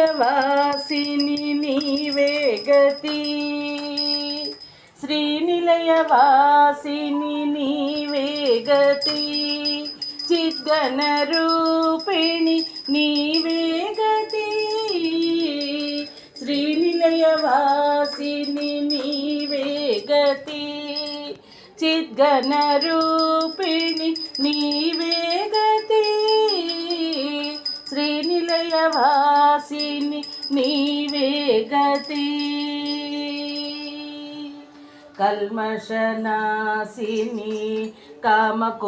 శ్రీనిలయవాసిని నీవే గతి, శ్రీనిలయవాసిని నీవే గతి, చిద్ఘన రూపిణి నీవే గతి, శ్రీనిలయవాసిని నీవే గతి, చిద్ఘన రూపిణి నీవే గతి, శ్రీనిలయవాసిని నీవే గతి, కల్మషనాశిని కామకోటివాసిని,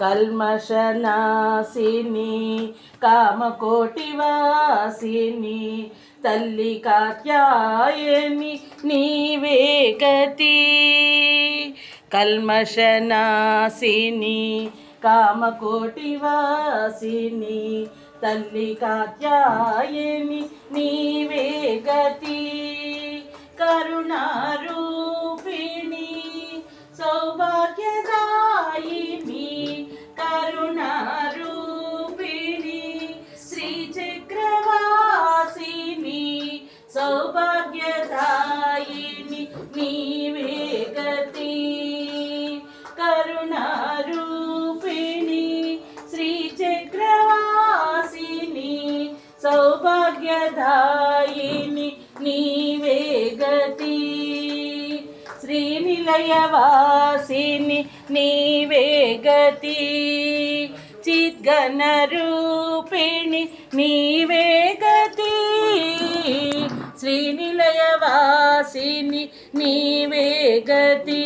కల్మషనాశిని కామకోటివాసిని, తల్లి కాత్యాయని నీవే గతి, కల్మషనాశిని కామకోటివాసిని, తల్లి కాత్యాయని నీవే గతి, కరుణారూపిణి సౌభాగ్యదాయిని, కరుణారూపిణి శ్రీచక్రవాసిని, సౌభాగ్యదాయిని నీవే గతి, కరుణారూపిణి శ్రీచక్రవాసిని, సౌభాగ్యదాయిని నీవే గతి, శ్రీనిలయవాసిని నీవే గతి, చిద్ఘన రూపిణి నీవే గతి, శ్రీనిలయవాసిని నీవే గతి,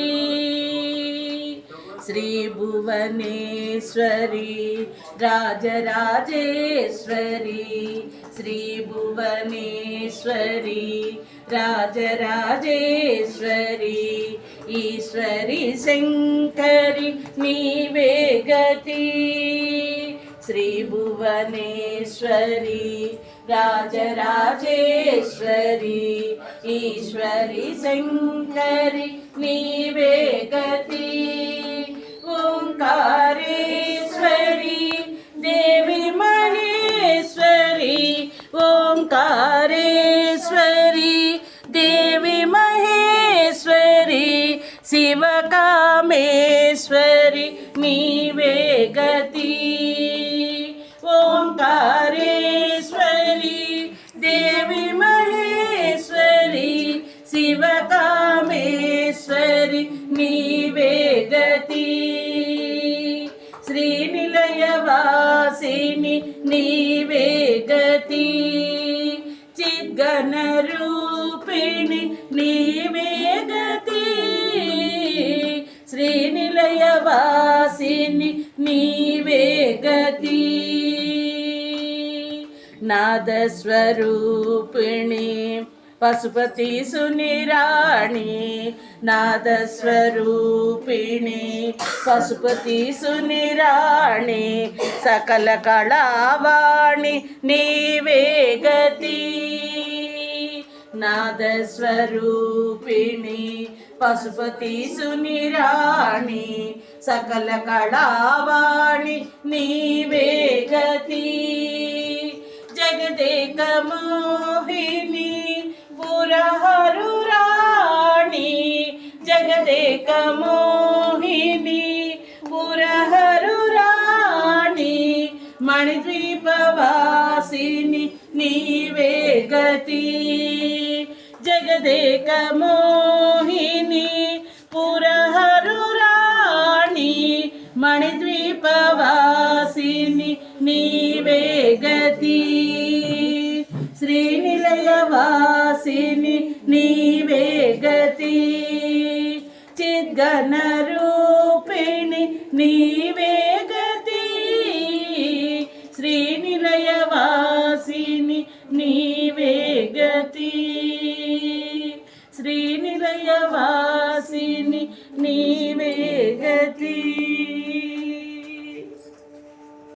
శ్రీ భువనేశ్వరి రాజరాజేశ్వరి, శ్రీ భువనేశ్వరి రాజరాజేశ్వరి, ఈశ్వరి శంకరి నీవే గతి, శ్రీ భువనేశ్వరి రాజరాజేశ్వరి, ఈశ్వరి శంకరి నీవే గతి, ఓంకారేశ్వరి దేవి మహేశ్వరి, ఓంకారేశ్వరి దేవి మహేశ్వరి, శివకామేశ్వరి నీవే గతి, ఓంకారేశ్వరి దేవి మహేశ్వరి, శివకామేశ్వరి నీవే గతి, శ్రీనిలయవాసిని నీవే గతి, చిద్ఘన రూపిణి నీవే గతి, శ్రీనిలయవాసిని నీవే గతి, నాదస్వరూపిణి పశుపతి సునిరాణి, నాదస్వరూపిణి పశుపతి సునిరాణి, సకల కళావాణి నీవే గతి, నాదస్వరూపిణి పశుపతి సునిరాణి, సకల కళావాణి నీవే గతి, జగదేక మోహిని పురహరు రాణి, జగదేక మోహిని పురహరు రాణి, మణిద్వీపవాసిని నీవే గతి, జగదేక మోహిని పురహరు రాణి, మణిద్వీపవాసిని నీవే గతి, శ్రీనిలయవాసిని నీవే గతి, చిద్ఘన